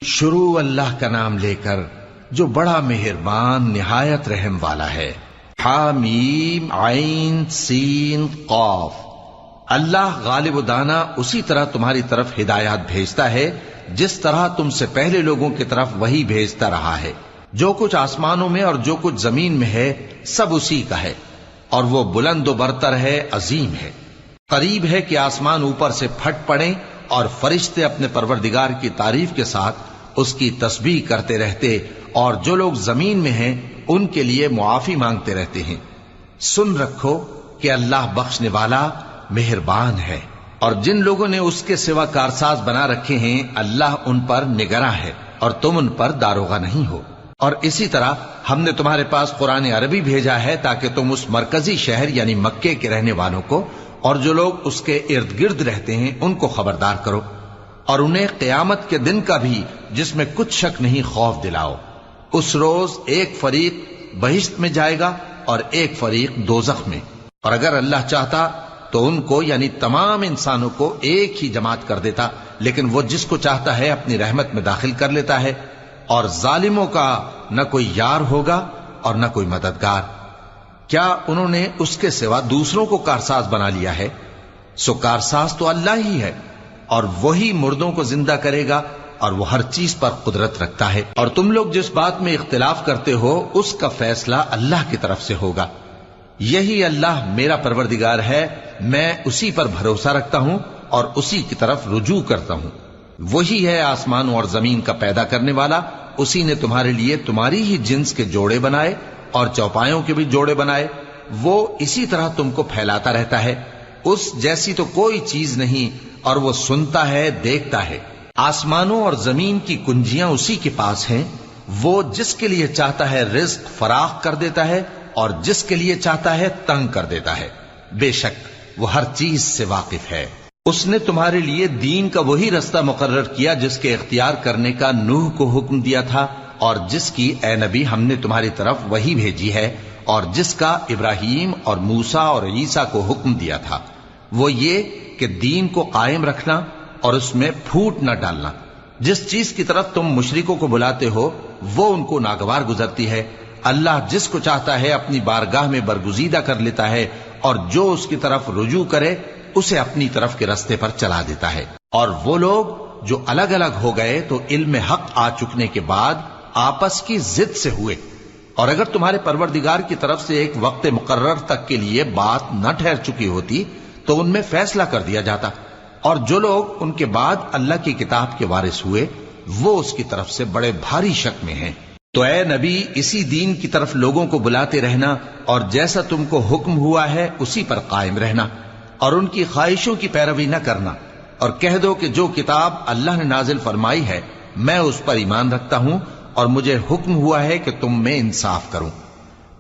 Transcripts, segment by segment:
شروع اللہ کا نام لے کر جو بڑا مہربان نہایت رحم والا ہے۔ حامیم عین سین قاف۔ اللہ غالب و دانا اسی طرح تمہاری طرف ہدایات بھیجتا ہے جس طرح تم سے پہلے لوگوں کی طرف وہی بھیجتا رہا ہے۔ جو کچھ آسمانوں میں اور جو کچھ زمین میں ہے سب اسی کا ہے، اور وہ بلند و برتر ہے، عظیم ہے۔ قریب ہے کہ آسمان اوپر سے پھٹ پڑیں اور فرشتے اپنے پروردگار کی تعریف کے ساتھ اس کی تسبیح کرتے رہتے، اور جو لوگ زمین میں ہیں ان کے لیے معافی مانگتے رہتے ہیں۔ سن رکھو کہ اللہ بخشنے والا مہربان ہے، اور جن لوگوں نے اس کے سوا کارساز بنا رکھے ہیں اللہ ان پر نگراں ہے، اور تم ان پر داروغہ نہیں ہو۔ اور اسی طرح ہم نے تمہارے پاس قرآن عربی بھیجا ہے تاکہ تم اس مرکزی شہر یعنی مکے کے رہنے والوں کو اور جو لوگ اس کے ارد گرد رہتے ہیں ان کو خبردار کرو، اور انہیں قیامت کے دن کا بھی جس میں کچھ شک نہیں خوف دلاؤ۔ اس روز ایک فریق بہشت میں جائے گا اور ایک فریق دوزخ میں، اور اگر اللہ چاہتا تو ان کو یعنی تمام انسانوں کو ایک ہی جماعت کر دیتا، لیکن وہ جس کو چاہتا ہے اپنی رحمت میں داخل کر لیتا ہے، اور ظالموں کا نہ کوئی یار ہوگا اور نہ کوئی مددگار۔ کیا انہوں نے اس کے سوا دوسروں کو کارساز بنا لیا ہے؟ سو کارساز تو اللہ ہی ہے، اور وہی مردوں کو زندہ کرے گا، اور وہ ہر چیز پر قدرت رکھتا ہے۔ اور تم لوگ جس بات میں اختلاف کرتے ہو اس کا فیصلہ اللہ کی طرف سے ہوگا۔ یہی اللہ میرا پروردگار ہے، میں اسی پر بھروسہ رکھتا ہوں اور اسی کی طرف رجوع کرتا ہوں۔ وہی ہے آسمانوں اور زمین کا پیدا کرنے والا، اسی نے تمہارے لیے تمہاری ہی جنس کے جوڑے بنائے اور چوپایوں کے بھی جوڑے بنائے۔ وہ اسی طرح تم کو پھیلاتا رہتا ہے، اس جیسی تو کوئی چیز نہیں، اور وہ سنتا ہے، دیکھتا ہے۔ آسمانوں اور زمین کی کنجیاں اسی کے پاس ہیں، وہ جس کے لیے چاہتا ہے رزق فراخ کر دیتا ہے اور جس کے لیے چاہتا ہے تنگ کر دیتا ہے۔ بے شک وہ ہر چیز سے واقف ہے۔ اس نے تمہارے لیے دین کا وہی رستہ مقرر کیا جس کے اختیار کرنے کا نوح کو حکم دیا تھا، اور جس کی اے نبی ہم نے تمہاری طرف وہی بھیجی ہے، اور جس کا ابراہیم اور موسیٰ اور عیسیٰ کو حکم دیا تھا۔ وہ یہ کہ دین کو قائم رکھنا اور اس میں پھوٹ نہ ڈالنا۔ جس چیز کی طرف تم مشرکوں کو بلاتے ہو وہ ان کو ناگوار گزرتی ہے۔ اللہ جس کو چاہتا ہے اپنی بارگاہ میں برگزیدہ کر لیتا ہے، اور جو اس کی طرف رجوع کرے اسے اپنی طرف کے رستے پر چلا دیتا ہے۔ اور وہ لوگ جو الگ الگ ہو گئے تو علم حق آ چکنے کے بعد آپس کی ضد سے ہوئے، اور اگر تمہارے پروردگار کی طرف سے ایک وقت مقرر تک کے لیے بات نہ ٹھہر چکی ہوتی تو ان میں فیصلہ کر دیا جاتا، اور جو لوگ ان کے بعد اللہ کی کتاب کے وارث ہوئے وہ اس کی طرف سے بڑے بھاری شک میں ہیں۔ تو اے نبی اسی دین کی طرف لوگوں کو بلاتے رہنا، اور جیسا تم کو حکم ہوا ہے اسی پر قائم رہنا، اور ان کی خواہشوں کی پیروی نہ کرنا، اور کہہ دو کہ جو کتاب اللہ نے نازل فرمائی ہے میں اس پر ایمان رکھتا ہوں، اور مجھے حکم ہوا ہے کہ تم میں انصاف کروں۔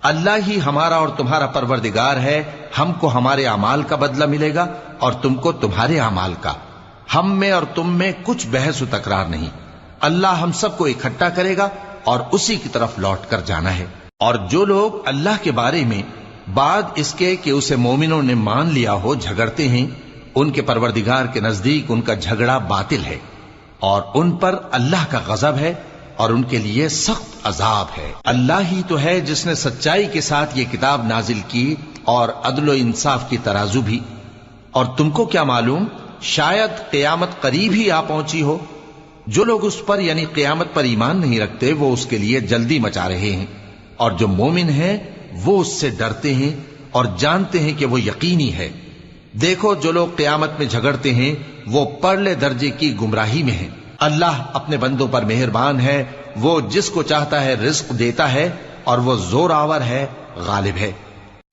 اللہ ہی ہمارا اور تمہارا پروردگار ہے، ہم کو ہمارے اعمال کا بدلہ ملے گا اور تم کو تمہارے اعمال کا۔ ہم میں اور تم میں کچھ بحث و تکرار نہیں، اللہ ہم سب کو اکٹھا کرے گا اور اسی کی طرف لوٹ کر جانا ہے۔ اور جو لوگ اللہ کے بارے میں بعد اس کے کہ اسے مومنوں نے مان لیا ہو جھگڑتے ہیں، ان کے پروردگار کے نزدیک ان کا جھگڑا باطل ہے، اور ان پر اللہ کا غضب ہے اور ان کے لیے سخت عذاب ہے۔ اللہ ہی تو ہے جس نے سچائی کے ساتھ یہ کتاب نازل کی اور عدل و انصاف کی ترازو بھی۔ اور تم کو کیا معلوم، شاید قیامت قریب ہی آ پہنچی ہو۔ جو لوگ اس پر یعنی قیامت پر ایمان نہیں رکھتے وہ اس کے لیے جلدی مچا رہے ہیں، اور جو مومن ہیں وہ اس سے ڈرتے ہیں اور جانتے ہیں کہ وہ یقینی ہے۔ دیکھو جو لوگ قیامت میں جھگڑتے ہیں وہ پرلے درجے کی گمراہی میں ہیں۔ اللہ اپنے بندوں پر مہربان ہے، وہ جس کو چاہتا ہے رزق دیتا ہے، اور وہ زور آور ہے، غالب ہے۔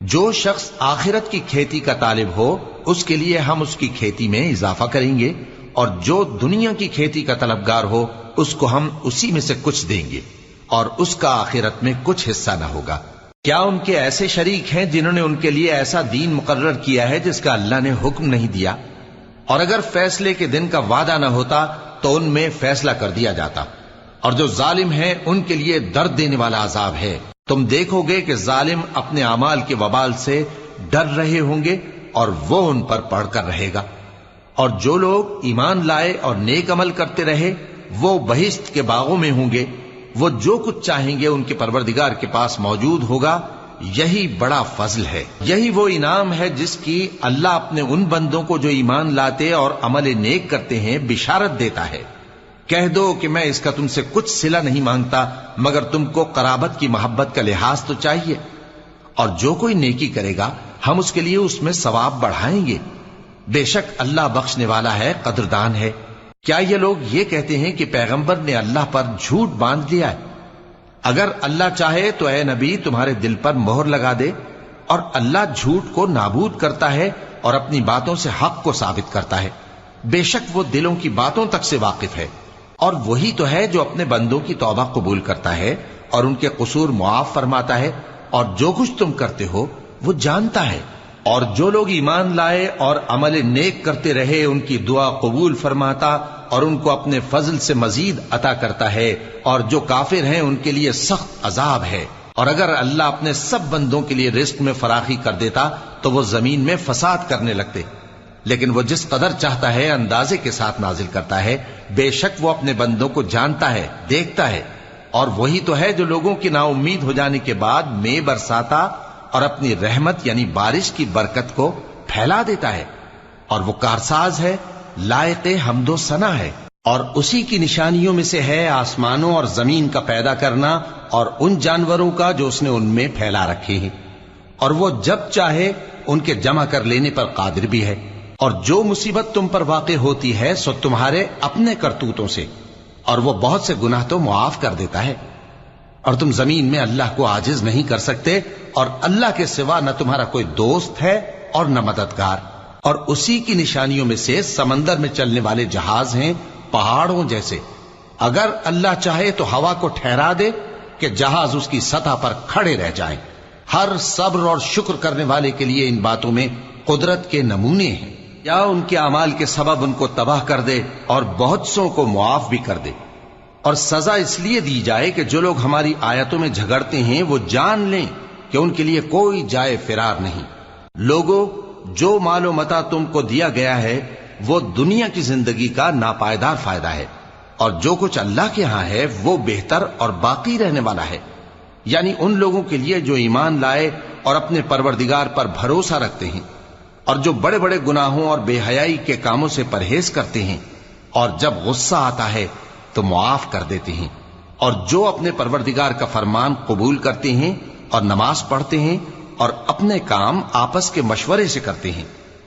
جو شخص آخرت کی کھیتی کا طالب ہو اس کے لیے ہم اس کی کھیتی میں اضافہ کریں گے، اور جو دنیا کی کھیتی کا طلبگار ہو اس کو ہم اسی میں سے کچھ دیں گے، اور اس کا آخرت میں کچھ حصہ نہ ہوگا۔ کیا ان کے ایسے شریک ہیں جنہوں نے ان کے لیے ایسا دین مقرر کیا ہے جس کا اللہ نے حکم نہیں دیا؟ اور اگر فیصلے کے دن کا وعدہ نہ ہوتا تو ان میں فیصلہ کر دیا جاتا، اور جو ظالم ہیں ان کے لیے درد دینے والا عذاب ہے۔ تم دیکھو گے کہ ظالم اپنے اعمال کے وبال سے ڈر رہے ہوں گے اور وہ ان پر پڑھ کر رہے گا، اور جو لوگ ایمان لائے اور نیک عمل کرتے رہے وہ بہشت کے باغوں میں ہوں گے، وہ جو کچھ چاہیں گے ان کے پروردگار کے پاس موجود ہوگا۔ یہی بڑا فضل ہے، یہی وہ انعام ہے جس کی اللہ اپنے ان بندوں کو جو ایمان لاتے اور عمل نیک کرتے ہیں بشارت دیتا ہے۔ کہہ دو کہ میں اس کا تم سے کچھ صلہ نہیں مانگتا مگر تم کو قرابت کی محبت کا لحاظ تو چاہیے، اور جو کوئی نیکی کرے گا ہم اس کے لیے اس میں ثواب بڑھائیں گے۔ بے شک اللہ بخشنے والا ہے، قدردان ہے۔ کیا یہ لوگ یہ کہتے ہیں کہ پیغمبر نے اللہ پر جھوٹ باندھ لیا ہے؟ اگر اللہ چاہے تو اے نبی تمہارے دل پر مہر لگا دے، اور اللہ جھوٹ کو نابود کرتا ہے اور اپنی باتوں سے حق کو ثابت کرتا ہے۔ بے شک وہ دلوں کی باتوں تک سے واقف ہے، اور وہی تو ہے جو اپنے بندوں کی توبہ قبول کرتا ہے اور ان کے قصور معاف فرماتا ہے، اور جو کچھ تم کرتے ہو وہ جانتا ہے۔ اور جو لوگ ایمان لائے اور عمل نیک کرتے رہے ان کی دعا قبول فرماتا اور ان کو اپنے فضل سے مزید عطا کرتا ہے، اور جو کافر ہیں ان کے لیے سخت عذاب ہے۔ اور اگر اللہ اپنے سب بندوں کے لیے رزق میں فراخی کر دیتا تو وہ زمین میں فساد کرنے لگتے، لیکن وہ جس قدر چاہتا ہے اندازے کے ساتھ نازل کرتا ہے۔ بے شک وہ اپنے بندوں کو جانتا ہے، دیکھتا ہے، اور وہی تو ہے جو لوگوں کی نا امید ہو جانے کے بعد میں برساتا اور اپنی رحمت یعنی بارش کی برکت کو پھیلا دیتا ہے، اور وہ کارساز ہے، لائق حمد و ثنا ہے۔ اور اسی کی نشانیوں میں سے ہے آسمانوں اور زمین کا پیدا کرنا اور ان جانوروں کا جو اس نے ان میں پھیلا رکھے ہیں، اور وہ جب چاہے ان کے جمع کر لینے پر قادر بھی ہے۔ اور جو مصیبت تم پر واقع ہوتی ہے سو تمہارے اپنے کرتوتوں سے، اور وہ بہت سے گناہ تو معاف کر دیتا ہے۔ اور تم زمین میں اللہ کو عاجز نہیں کر سکتے، اور اللہ کے سوا نہ تمہارا کوئی دوست ہے اور نہ مددگار۔ اور اسی کی نشانیوں میں سے سمندر میں چلنے والے جہاز ہیں، پہاڑوں جیسے۔ اگر اللہ چاہے تو ہوا کو ٹھہرا دے کہ جہاز اس کی سطح پر کھڑے رہ جائیں۔ ہر صبر اور شکر کرنے والے کے لیے ان باتوں میں قدرت کے نمونے ہیں۔ یا ان کے اعمال کے سبب ان کو تباہ کر دے اور بہت سوں کو معاف بھی کر دے۔ اور سزا اس لیے دی جائے کہ جو لوگ ہماری آیتوں میں جھگڑتے ہیں وہ جان لیں کہ ان کے لیے کوئی جائے فرار نہیں۔ لوگوں، جو مال و متاع تم کو دیا گیا ہے وہ دنیا کی زندگی کا ناپائیدار فائدہ ہے، اور جو کچھ اللہ کے ہاں ہے وہ بہتر اور باقی رہنے والا ہے، یعنی ان لوگوں کے لیے جو ایمان لائے اور اپنے پروردگار پر بھروسہ رکھتے ہیں، اور جو بڑے بڑے گناہوں اور بے حیائی کے کاموں سے پرہیز کرتے ہیں، اور جب غصہ آتا ہے تو معاف کر دیتے ہیں، اور جو اپنے پروردگار کا فرمان قبول کرتے ہیں اور نماز پڑھتے ہیں اور اپنے کام آپس کے مشورے سے کرتے ہیں،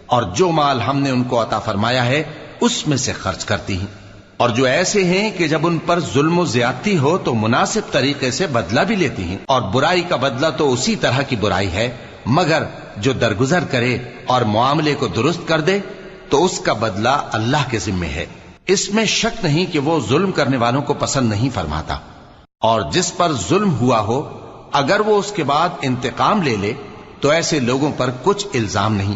اور جو مال ہم نے ان کو عطا فرمایا ہے اس میں سے خرچ کرتی ہیں۔ اور جو ایسے ہیں کہ جب ان پر ظلم و زیادتی ہو تو مناسب طریقے سے بدلہ بھی لیتی ہیں، اور برائی کا بدلہ تو اسی طرح کی برائی ہے، مگر جو درگزر کرے اور معاملے کو درست کر دے تو اس کا بدلہ اللہ کے ذمے ہے۔ اس میں شک نہیں کہ وہ ظلم کرنے والوں کو پسند نہیں فرماتا۔ اور جس پر ظلم ہوا ہو اگر وہ اس کے بعد انتقام لے لے تو ایسے لوگوں پر کچھ الزام نہیں۔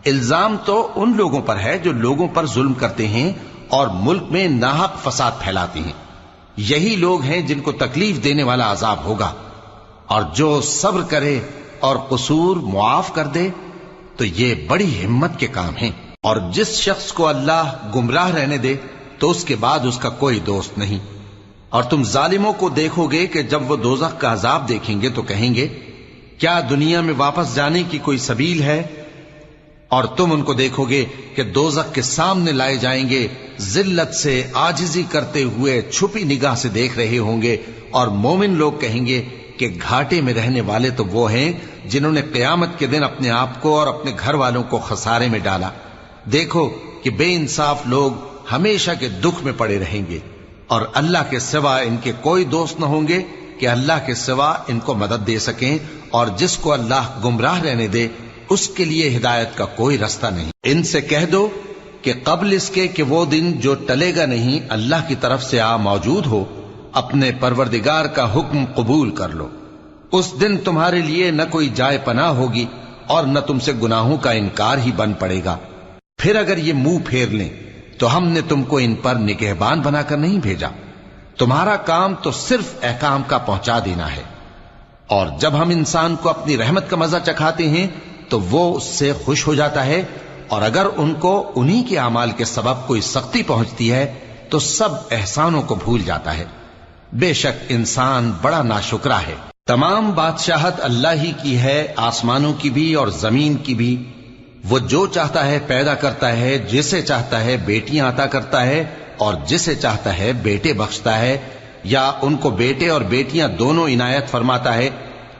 الزام تو ان لوگوں پر ہے جو لوگوں پر ظلم کرتے ہیں اور ملک میں ناحق فساد پھیلاتے ہیں، یہی لوگ ہیں جن کو تکلیف دینے والا عذاب ہوگا۔ اور جو صبر کرے اور قصور معاف کر دے تو یہ بڑی ہمت کے کام ہیں۔ اور جس شخص کو اللہ گمراہ رہنے دے تو اس کے بعد اس کا کوئی دوست نہیں۔ اور تم ظالموں کو دیکھو گے کہ جب وہ دوزخ کا عذاب دیکھیں گے تو کہیں گے کیا دنیا میں واپس جانے کی کوئی سبیل ہے؟ اور تم ان کو دیکھو گے کہ دوزخ کے سامنے لائے جائیں گے، ذلت سے عاجزی کرتے ہوئے چھپی نگاہ سے دیکھ رہے ہوں گے، اور مومن لوگ کہیں گے کہ گھاٹے میں رہنے والے تو وہ ہیں جنہوں نے قیامت کے دن اپنے آپ کو اور اپنے گھر والوں کو خسارے میں ڈالا۔ دیکھو کہ بے انصاف لوگ ہمیشہ کے دکھ میں پڑے رہیں گے، اور اللہ کے سوا ان کے کوئی دوست نہ ہوں گے کہ اللہ کے سوا ان کو مدد دے سکیں، اور جس کو اللہ گمراہ رہنے دے اس کے لیے ہدایت کا کوئی رستہ نہیں۔ ان سے کہہ دو کہ قبل اس کے کہ وہ دن جو ٹلے گا نہیں اللہ کی طرف سے آ موجود ہو، اپنے پروردگار کا حکم قبول کر لو۔ اس دن تمہارے لیے نہ کوئی جائے پناہ ہوگی اور نہ تم سے گناہوں کا انکار ہی بن پڑے گا۔ پھر اگر یہ منہ پھیر لیں تو ہم نے تم کو ان پر نگہبان بنا کر نہیں بھیجا، تمہارا کام تو صرف احکام کا پہنچا دینا ہے۔ اور جب ہم انسان کو اپنی رحمت کا مزہ چکھاتے ہیں تو وہ اس سے خوش ہو جاتا ہے، اور اگر ان کو انہی کے اعمال کے سبب کوئی سختی پہنچتی ہے تو سب احسانوں کو بھول جاتا ہے۔ بے شک انسان بڑا ناشکرا ہے۔ تمام بادشاہت اللہ ہی کی ہے، آسمانوں کی بھی اور زمین کی بھی۔ وہ جو چاہتا ہے پیدا کرتا ہے، جسے چاہتا ہے بیٹیاں عطا کرتا ہے اور جسے چاہتا ہے بیٹے بخشتا ہے، یا ان کو بیٹے اور بیٹیاں دونوں عنایت فرماتا ہے،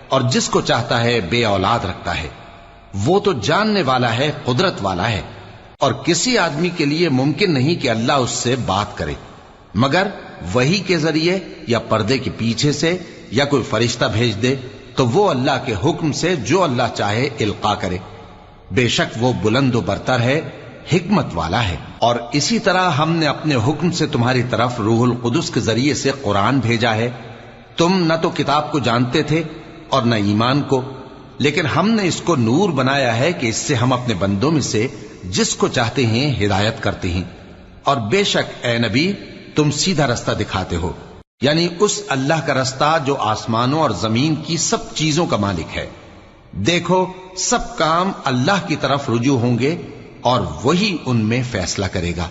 اور جس کو چاہتا ہے بے اولاد رکھتا ہے۔ وہ تو جاننے والا ہے، قدرت والا ہے، اور کسی آدمی کے لیے ممکن نہیں کہ اللہ اس سے بات کرے مگر وحی کے ذریعے یا پردے کے پیچھے سے، یا کوئی فرشتہ بھیج دے تو وہ اللہ کے حکم سے جو اللہ چاہے القا کرے۔ بے شک وہ بلند و برتر ہے، حکمت والا ہے۔ اور اسی طرح ہم نے اپنے حکم سے تمہاری طرف روح القدس کے ذریعے سے قرآن بھیجا ہے۔ تم نہ تو کتاب کو جانتے تھے اور نہ ایمان کو، لیکن ہم نے اس کو نور بنایا ہے کہ اس سے ہم اپنے بندوں میں سے جس کو چاہتے ہیں ہدایت کرتے ہیں۔ اور بے شک اے نبی تم سیدھا رستہ دکھاتے ہو، یعنی اس اللہ کا رستہ جو آسمانوں اور زمین کی سب چیزوں کا مالک ہے۔ دیکھو سب کام اللہ کی طرف رجوع ہوں گے اور وہی ان میں فیصلہ کرے گا۔